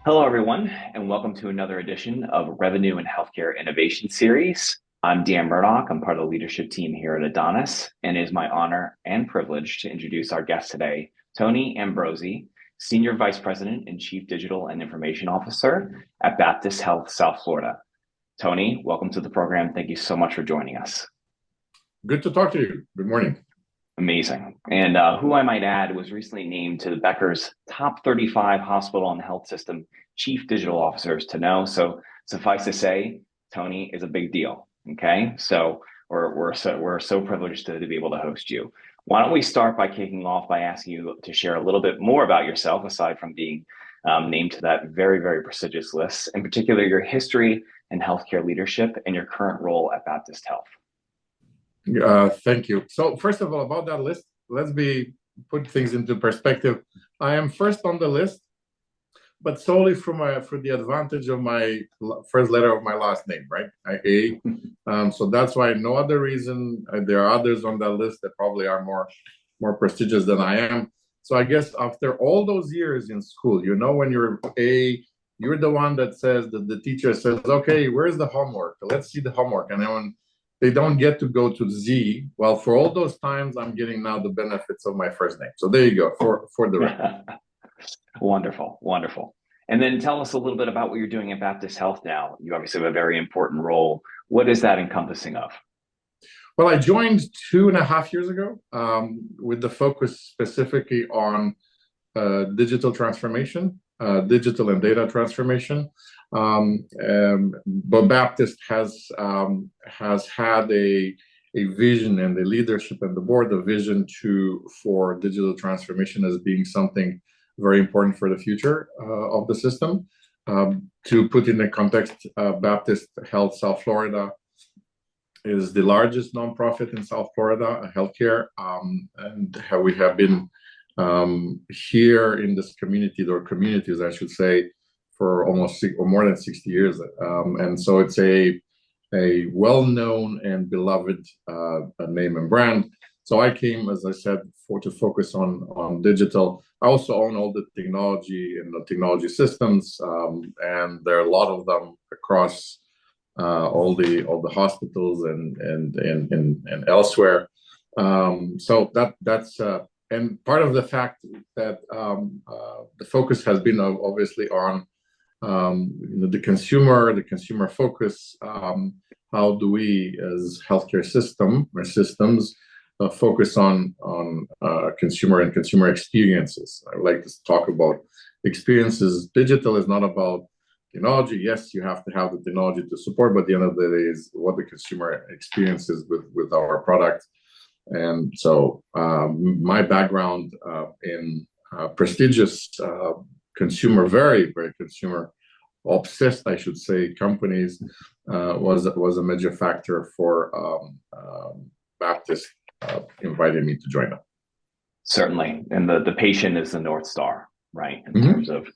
Hello, everyone, and welcome to another edition of Revenue and Healthcare Innovation Series. I'm Dan Murdoch. I'm part of the leadership team here at Adonis, and it is my honor and privilege to introduce our guest today, Tony Ambrozie, Senior Vice President and Chief Digital and Information Officer at Baptist Health South Florida. Tony, welcome to the program. Thank you so much for joining us. Good to talk to you. Good morning. Amazing. And who I might add was recently named to the Becker's top 35 hospital and health system chief digital officers to know. So suffice to say, Tony is a big deal. Okay. So we're so privileged to be able to host you. Why don't we start by kicking off by asking you to share a little bit more about yourself, aside from being named to that very, very prestigious list, in particular your history and healthcare leadership and your current role at Baptist Health. Thank you. So first of all, about that list, put things into perspective. I am first on the list, but solely for the advantage of my first letter of my last name, right? So that's why, no other reason. There are others on that list that probably are more prestigious than I am. So I guess after all those years in school, when you're you're the one that says that the teacher says, okay, where's the homework? Let's see the homework. And then when they don't get to go to Z, well, for all those times, I'm getting now the benefits of my first name. So there you go, for the record. Wonderful, wonderful. And then tell us a little bit about what you're doing at Baptist Health now. You obviously have a very important role. What is that encompassing of? Well, I joined 2.5 years ago with the focus specifically on digital transformation, digital and data transformation. But Baptist has had a vision, and the leadership and the board, a vision for digital transformation as being something very important for the future of the system. To put in the context, Baptist Health South Florida is the largest nonprofit in South Florida, healthcare, and we have been here in this community, or communities, I should say, for almost or more than 60 years. And so it's a well-known and beloved name and brand. So I came, as I said, to focus on digital. I also own all the technology and the technology systems, and there are a lot of them across all the hospitals and elsewhere. So that's and part of the fact that the focus has been obviously on the consumer focus. How do we, as healthcare systems, focus on consumer and consumer experiences? I would like to talk about experiences. Digital is not about technology. Yes, you have to have the technology to support, but at the end of the day is what the consumer experiences with our product. And so my background in prestigious consumer, very, very consumer obsessed, I should say, companies was a major factor for Baptist inviting me to join them. Certainly. And the patient is the North Star, right? In terms of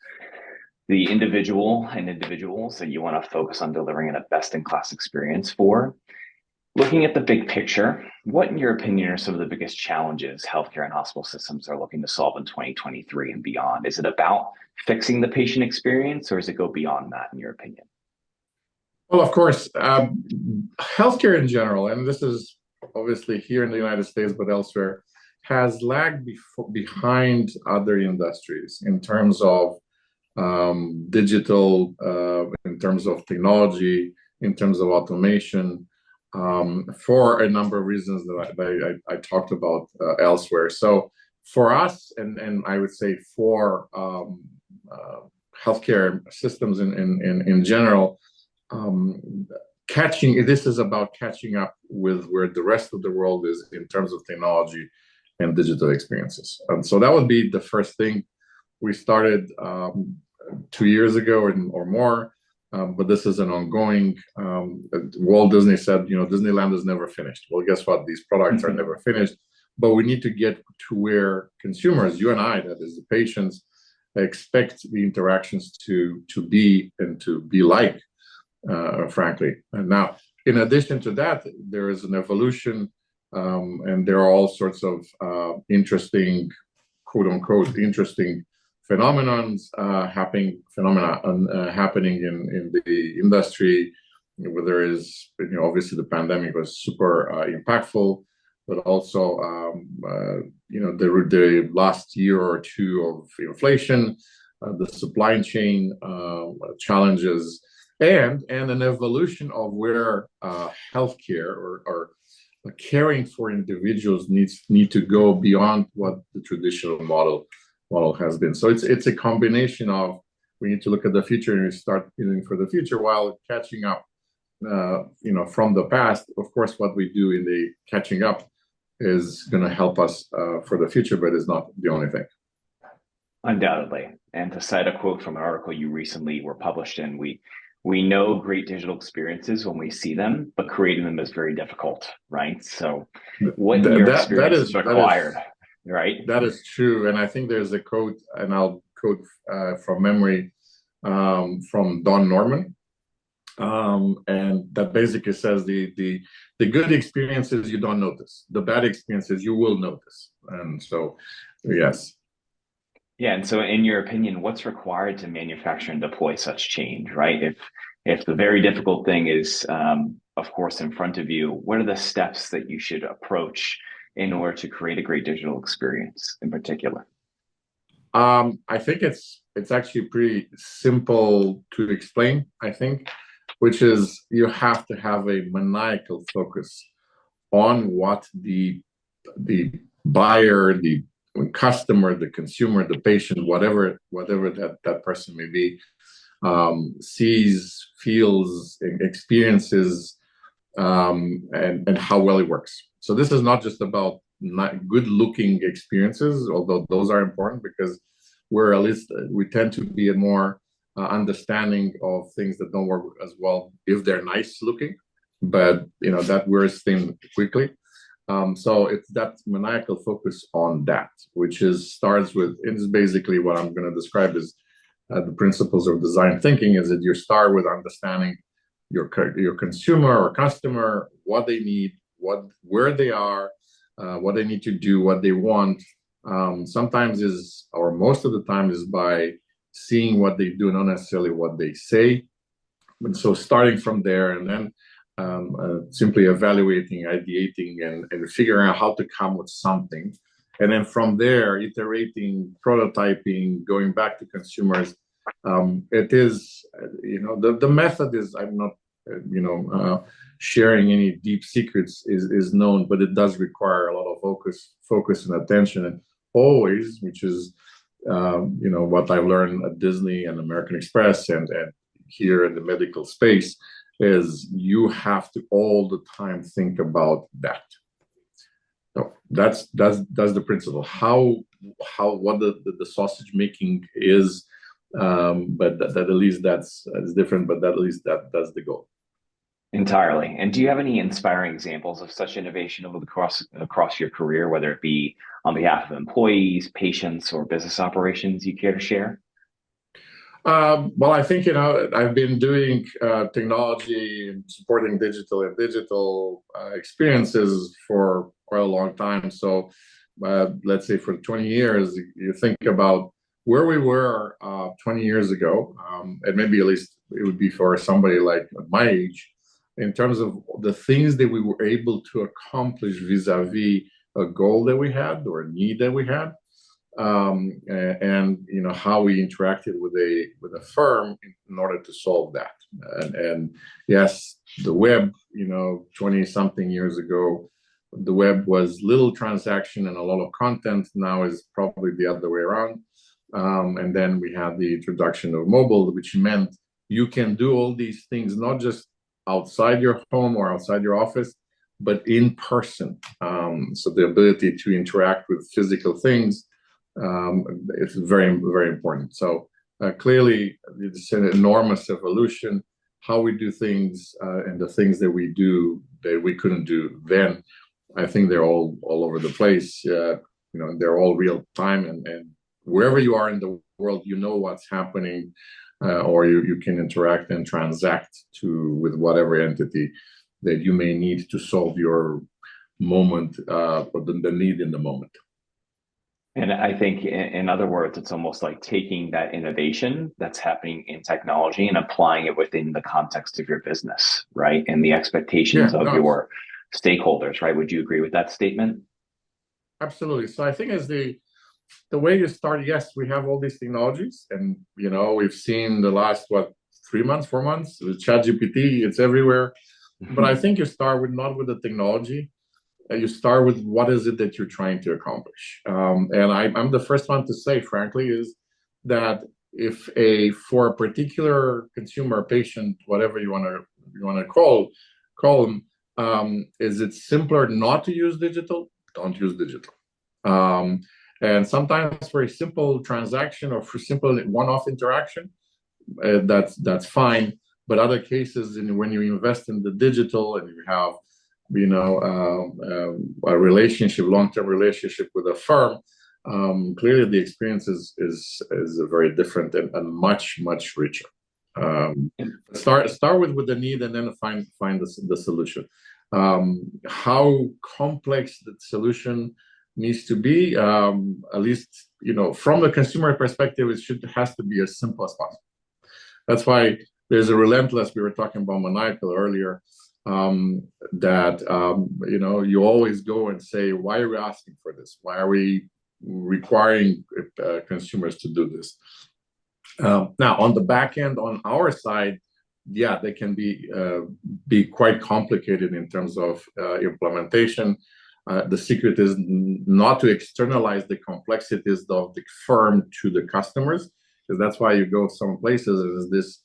the individual and individuals that you want to focus on delivering a best-in-class experience for. Looking at the big picture, what, in your opinion, are some of the biggest challenges healthcare and hospital systems are looking to solve in 2023 and beyond? Is it about fixing the patient experience, or does it go beyond that, in your opinion? Well, of course, healthcare in general, and this is obviously here in the United States, but elsewhere, has lagged behind other industries in terms of digital, in terms of technology, in terms of automation, for a number of reasons that I talked about elsewhere. So for us, and I would say for healthcare systems in general, this is about catching up with where the rest of the world is in terms of technology and digital experiences. And so that would be the first thing. We started 2 years ago or more, but this is an ongoing. Walt Disney said, Disneyland is never finished. Well, guess what? These products are never finished, but we need to get to where consumers, you and I, that is the patients, expect the interactions to be and to be like, frankly. And now, in addition to that, there is an evolution, and there are all sorts of interesting, quote unquote, interesting happening in the industry, where there is, obviously the pandemic was super impactful, but also the last year or two of inflation, the supply chain challenges, and an evolution of where healthcare or caring for individuals need to go beyond what the traditional model has been. So it's a combination of, we need to look at the future and start feeling for the future while catching up, from the past. Of course, what we do in the catching up is going to help us for the future, but it's not the only thing. Undoubtedly. And to cite a quote from an article you recently were published in, we know great digital experiences when we see them, but creating them is very difficult, right? So what in your experience is required, right? That is true. And I think there's a quote, and I'll quote from memory, from Don Norman. And that basically says the good experiences you don't notice, the bad experiences you will notice. And so, yes. Yeah, and so in your opinion, what's required to manufacture and deploy such change, right? If the very difficult thing is, of course, in front of you, what are the steps that you should approach in order to create a great digital experience in particular? I think it's actually pretty simple to explain, I think, which is you have to have a maniacal focus on what the buyer, the customer, the consumer, the patient, whatever that person may be, sees, feels, experiences, and how well it works. So this is not just about good-looking experiences, although those are important, because we tend to be a more understanding of things that don't work as well if they're nice looking, but that wears thin quickly. So it's that maniacal focus on that, which starts with, it is basically what I'm going to describe as the principles of design thinking, is that you start with understanding your consumer or customer, what they need, where they are, what they need to do, what they want. Sometimes or most of the time is by seeing what they do, not necessarily what they say. And so starting from there, and then simply evaluating, ideating, and figuring out how to come with something. And then from there, iterating, prototyping, going back to consumers. It is, the method is, I'm not, sharing any deep secrets is known, but it does require a lot of focus and attention. And always, which is, what I've learned at Disney and American Express and here in the medical space, is you have to all the time think about that. So that's the principle. What the sausage making is, but that at least that's different. But at least that's the goal. Entirely. And do you have any inspiring examples of such innovation across your career, whether it be on behalf of employees, patients, or business operations you care to share? Well, I think, I've been doing technology and supporting digital experiences for quite a long time. So let's say for 20 years, you think about where we were 20 years ago, and maybe at least it would be for somebody like my age, in terms of the things that we were able to accomplish vis-a-vis a goal that we had or a need that we had. And how we interacted with a firm in order to solve that. And yes, the web, 20 something years ago, the web was little transaction and a lot of content. Now is probably the other way around. And then we had the introduction of mobile, which meant you can do all these things not just outside your home or outside your office, but in person. So the ability to interact with physical things, it's very, very important. So clearly, it's an enormous evolution. How we do things and the things that we do that we couldn't do then, I think they're all over the place. They're all real time, and wherever you are in the world, what's happening, or you can interact and transact with whatever entity that you may need to solve your moment or the need in the moment. And I think, in other words, it's almost like taking that innovation that's happening in technology and applying it within the context of your business, right? And the expectations Yeah, of no, your stakeholders, right? Would you agree with that statement? absolutely. So I think as the way you start, yes, we have all these technologies, and we've seen the last 3 months, 4 months with ChatGPT, it's everywhere. But I think you start with not with the technology, you start with what is it that you're trying to accomplish. And I'm the first one to say, frankly, is that if for a particular consumer, patient, whatever you want to call them, is it simpler not to use digital? Don't use digital. Um, and sometimes for a simple transaction or for simple one-off interaction, that's fine. But other cases, when you invest in the digital and you have a relationship, long-term relationship with a firm, clearly the experience is very different and much richer. Start with the need and then find the solution. How complex the solution needs to be, at least from the consumer perspective, has to be as simple as possible. That's why there's a relentless. We were talking about maniacal earlier. That you always go and say, why are we asking for this? Why are we requiring consumers to do this? Now, on the back end, on our side, yeah, they can be quite complicated in terms of implementation. The secret is not to externalize the complexities of the firm to the customers, because that's why you go some places. There's this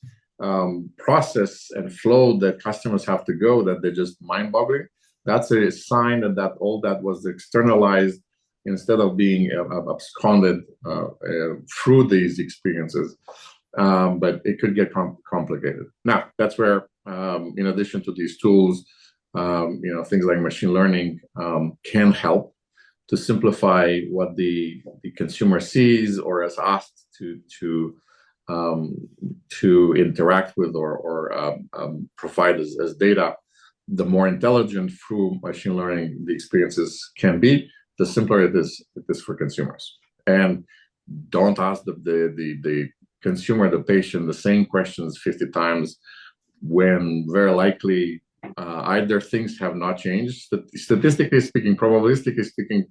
process and flow that customers have to go that they're just mind-boggling. That's a sign that all that was externalized instead of being absconded through these experiences. But it could get complicated. Now, that's where, in addition to these tools, things like machine learning can help to simplify what the consumer sees or is asked to interact with or provide as data. The more intelligent through machine learning the experiences can be, the simpler it is for consumers. And don't ask the consumer, the patient, the same questions 50 times when very likely either things have not changed. Statistically speaking, probabilistically speaking,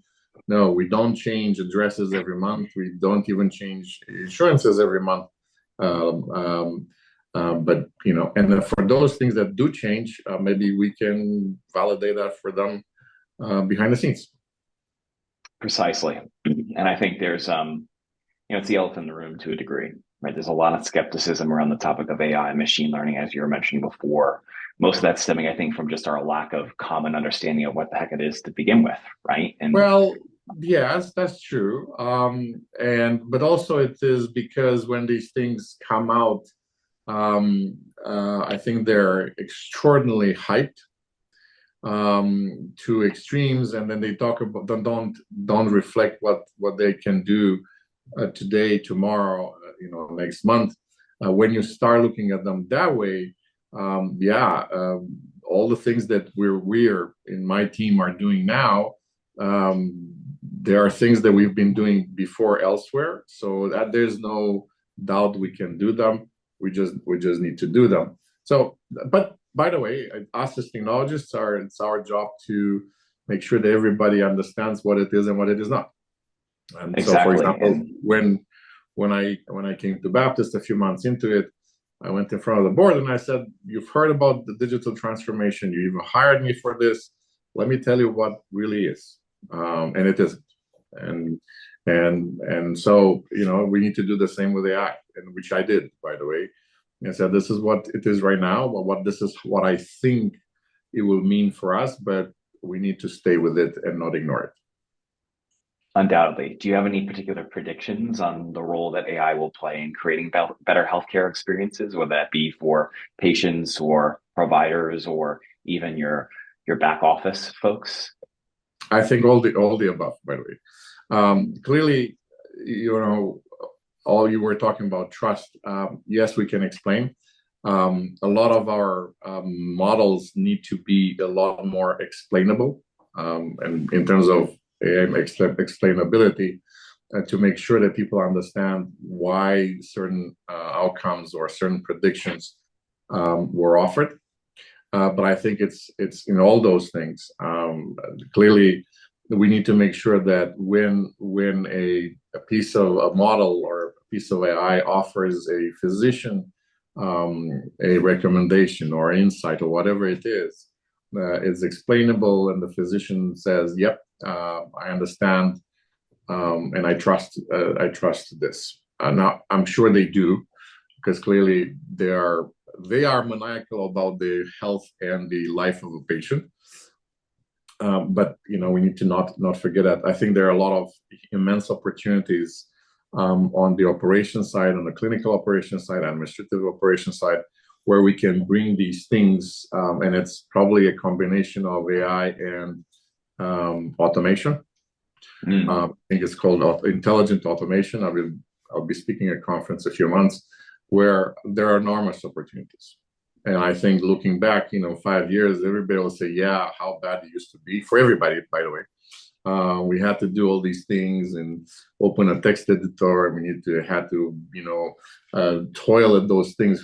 no, we don't change addresses every month. We don't even change insurances every month. But and for those things that do change, maybe we can validate that for them behind the scenes. Precisely. And I think there's it's the elephant in the room to a degree, right? There's a lot of skepticism around the topic of AI and machine learning, as you were mentioning before. Most of that stemming, I think, from just our lack of common understanding of what the heck it is to begin with, right? And well, yes, that's true. But also it is because when these things come out, I think they're extraordinarily hyped to extremes, and then they talk about don't reflect what they can do today, tomorrow, next month. When you start looking at them that way, all the things that we're in my team are doing now, there are things that we've been doing before elsewhere, so that there's no doubt we can do them. We just need to do them. So, but by the way, us as technologists, it's our job to make sure that everybody understands what it is and what it is not. And exactly. So, for example, when I came to Baptist a few months into it, I went in front of the board and I said, "You've heard about the digital transformation. You even hired me for this. Let me tell you what really is, and it isn't." And so we need to do the same with AI, and which I did, by the way. I said, "This is what it is right now, but this is what I think it will mean for us, but we need to stay with it and not ignore it." Undoubtedly. Do you have any particular predictions on the role that AI will play in creating better healthcare experiences, whether that be for patients or providers or even your back office folks? I think all the above, by the way. Clearly, all you were talking about trust. Yes, we can explain. A lot of our models need to be a lot more explainable, and in terms of explainability, to make sure that people understand why certain outcomes or certain predictions were offered. But I think it's in all those things. Clearly, we need to make sure that when a piece of a model or a piece of AI offers a physician a recommendation or insight or whatever it is, it's explainable, and the physician says, "Yep, I understand, and I trust this." Now, I'm sure they do, because clearly they are maniacal about the health and the life of a patient. But we need to not forget that. I think there are a lot of immense opportunities on the operation side, on the clinical operation side, administrative operation side, where we can bring these things, and it's probably a combination of AI and automation. I think it's called intelligent automation. I'll be speaking at a conference in a few months where there are enormous opportunities. And I think looking back, 5 years, everybody will say, yeah, how bad it used to be for everybody, by the way. We had to do all these things and open a text editor. Had to toil at those things.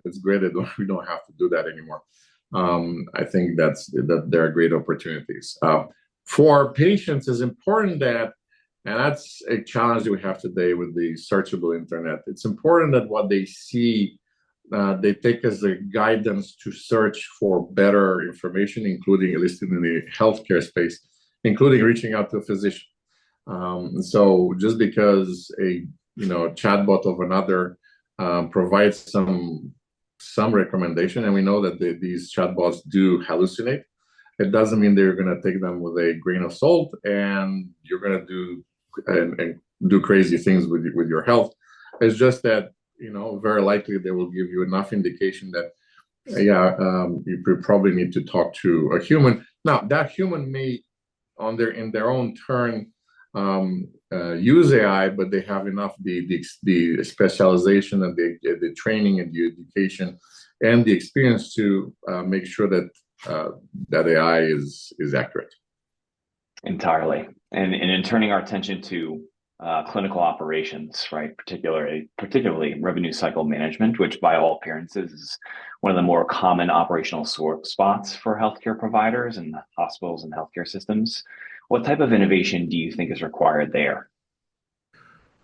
It's great that we don't have to do that anymore. I think that there are great opportunities. For patients, it's important that, and that's a challenge that we have today with the searchable internet. It's important that what they see, they take as a guidance to search for better information, including, at least in the healthcare space, including reaching out to a physician. So just because a chatbot of another provides some recommendation, and we know that these chatbots do hallucinate, it doesn't mean they're going to take them with a grain of salt, and you're going to do crazy things with your health. It's just that very likely they will give you enough indication that you probably need to talk to a human. Now that human may in their own turn use AI, but they have enough the specialization and the training and the education and the experience to make sure that that AI is accurate. Entirely. And in turning our attention to clinical operations, right? Particularly revenue cycle management, which by all appearances is one of the more common operational spots for healthcare providers and hospitals and healthcare systems. What type of innovation do you think is required there?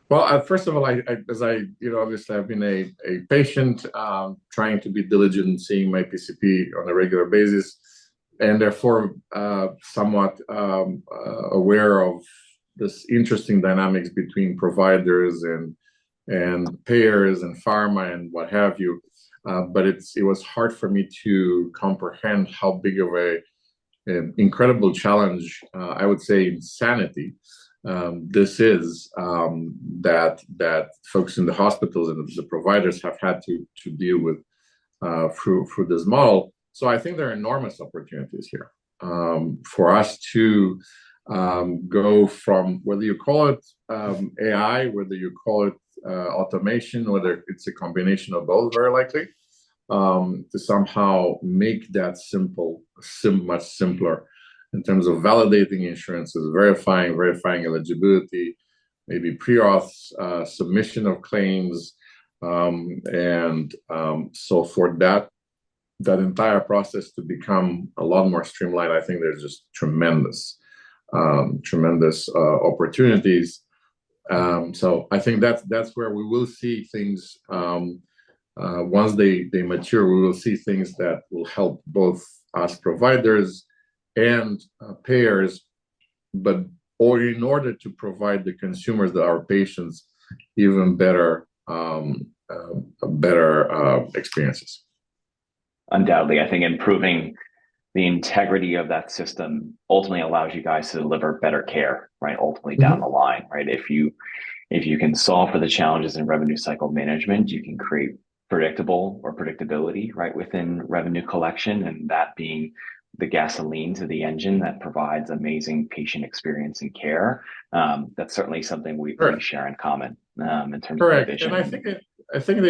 Well, first of all, obviously I've been a patient trying to be diligent in seeing my PCP on a regular basis, and therefore somewhat aware of this interesting dynamics between providers and payers and pharma and what have you. But it was hard for me to comprehend how big of an incredible challenge, I would say insanity, this is, that folks in the hospitals and the providers have had to deal with through this model. So I think there are enormous opportunities here for us to go from, whether you call it AI, whether you call it automation, whether it's a combination of both, very likely, to somehow make that much simpler in terms of validating insurances, verifying eligibility, maybe pre-auth, submission of claims, and so for that entire process to become a lot more streamlined, I think there's just tremendous opportunities. So I think that's where we will see things. Once they mature, we will see things that will help both us providers and payers, or in order to provide the consumers, our patients, even better experiences. Undoubtedly, I think improving the integrity of that system ultimately allows you guys to deliver better care, right? Ultimately down the line, right? If you can solve for the challenges in revenue cycle management, you can create predictability, right, within revenue collection, and that being the gasoline to the engine that provides amazing patient experience and care. That's certainly something we share in common in terms of vision. And I think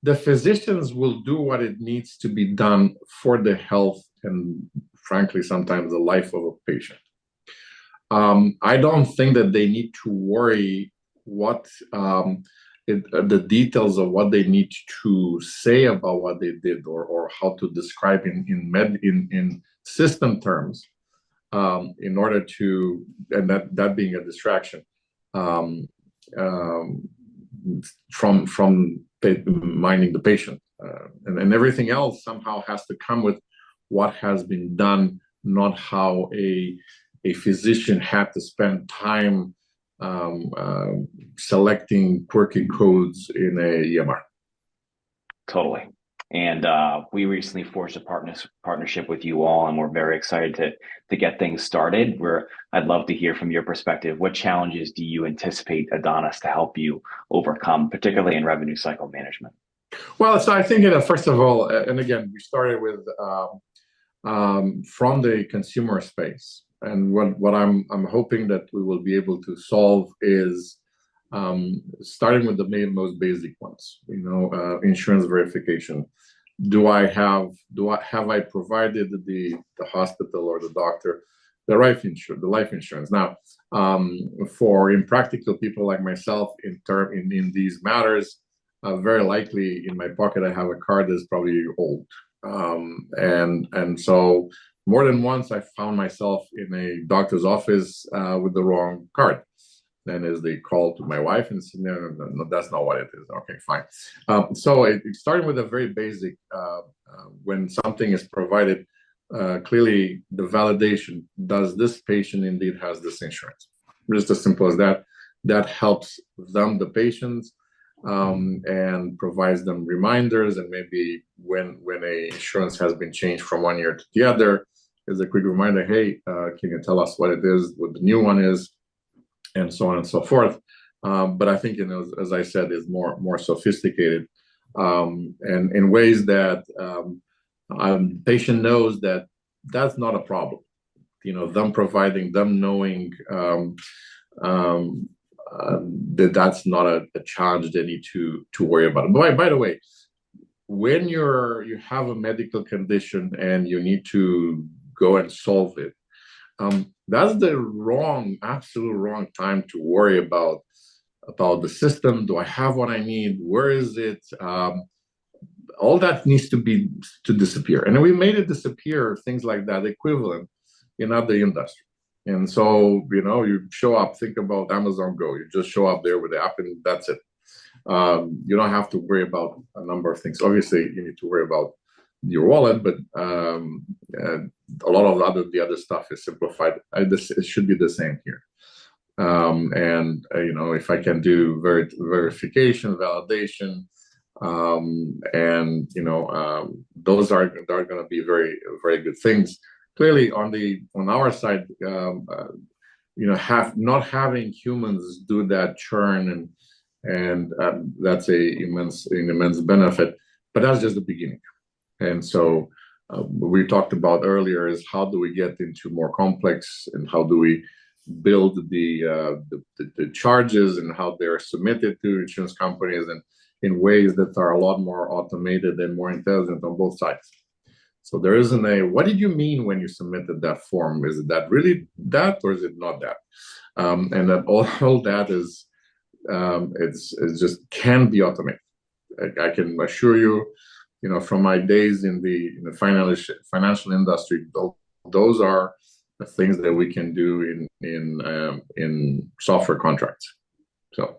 the physicians will do what it needs to be done for the health and, frankly, sometimes the life of a patient. I don't think that they need to worry what the details of what they need to say about what they did, or how to describe in system terms, in order to, and that being a distraction, um, um, from minding the patient, and everything else somehow has to come with what has been done, not how a physician had to spend time um, uh, selecting quirky codes in a EMR. Totally. And we recently forged a partnership with you all, and we're very excited to get things started. I'd love to hear from your perspective. What challenges do you anticipate Adonis to help you overcome, particularly in revenue cycle management? Well, so I think, first of all, and again, we started with from the consumer space, and what I'm hoping that we will be able to solve is starting with the most basic ones. Insurance verification. Have I provided the hospital or the doctor the life insurance? Now, for impractical people like myself, in these matters, very likely in my pocket I have a card that's probably old, and so more than once I found myself in a doctor's office with the wrong card. Then as they call to my wife and say, no, that's not what it is. Okay, fine. So starting with a very basic, when something is provided, clearly the validation, does this patient indeed has this insurance? Just as simple as that. That helps them, the patients, and provides them reminders. And maybe when a insurance has been changed from one year to the other, is a quick reminder, hey, can you tell us what it is, what the new one is, and so on and so forth. But I think, as I said, is more sophisticated, and in ways that the patient knows that that's not a problem. Them knowing that that's not a challenge they need to worry about. By the way, when you have a medical condition and you need to go and solve it, that's the absolute wrong time to worry about the system. Do I have what I need? Where is it? All that needs to disappear. And we made it disappear, things like that, equivalent in other industry. And so, you show up, think about Amazon Go. You just show up there with the app and that's it. You don't have to worry about a number of things. Obviously, you need to worry about your wallet, but a lot of the other stuff is simplified. It should be the same here. And if I can do verification, validation, and those are going to be very, very good things. Clearly, on our side, not having humans do that churn, and that's an immense benefit. But that's just the beginning. And so we talked about earlier is how do we get into more complex, and how do we build the charges and how they're submitted to insurance companies, and in ways that are a lot more automated and more intelligent on both sides. So there isn't what did you mean when you submitted that form? Is it that really that, or is it not that? And that all that is, it's just can be automated. I can assure you, from my days in the financial industry, those are the things that we can do in software contracts. So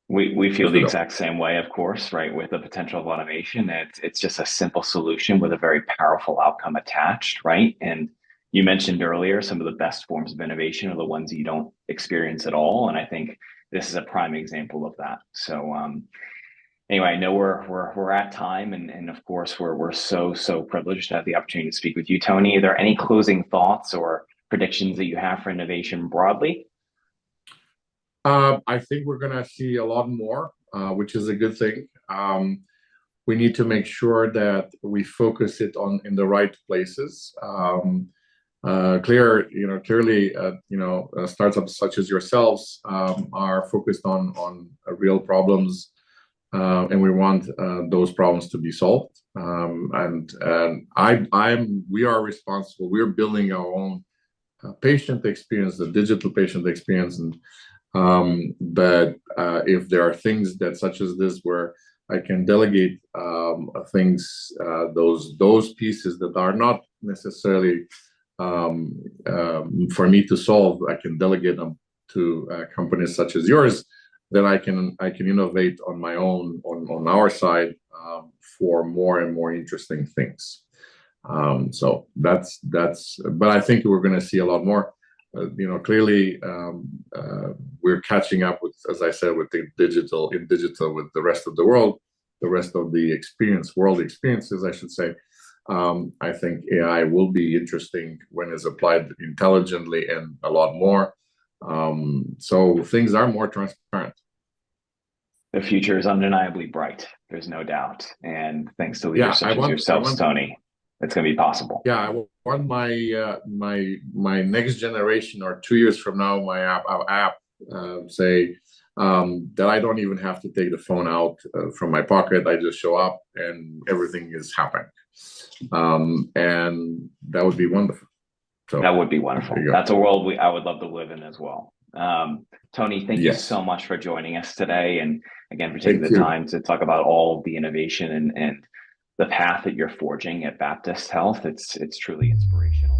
we feel the exact same way, of course, right? With the potential of automation, it's just a simple solution with a very powerful outcome attached, right? And you mentioned earlier some of the best forms of innovation are the ones you don't experience at all, and I think this is a prime example of that. So anyway, I know we're at time, and of course we're so privileged to have the opportunity to speak with you, Tony. Are there any closing thoughts or predictions that you have for innovation broadly? I think we're going to see a lot more, which is a good thing. We need to make sure that we focus it in the right places. Clearly, startups such as yourselves are focused on real problems, and we want those problems to be solved. And we are responsible. We're building our own patient experience, the digital patient experience, and but if there are things that such as this where I can delegate things, those pieces that are not necessarily for me to solve, I can delegate them to companies such as yours. Then I can innovate on my own on our side for more and more interesting things. So that's. But I think we're going to see a lot more. Clearly, we're catching up with, as I said, with the digital with the rest of the world, the rest of the world experiences, I should say. I think AI will be interesting when it's applied intelligently and a lot more. So things are more transparent. The future is undeniably bright. There's no doubt. And thanks to Yeah, leaders such as yourselves, Tony, it's going to be possible. Yeah, I want my next generation or 2 years from now, my app say that I don't even have to take the phone out from my pocket. I just show up and everything is happening, and that would be wonderful. So that would be wonderful. That's a world I would love to live in as well. Tony, thank you so much for joining us today, and again for taking the time to talk about all of the innovation and the path that you're forging at Baptist Health. It's truly inspirational.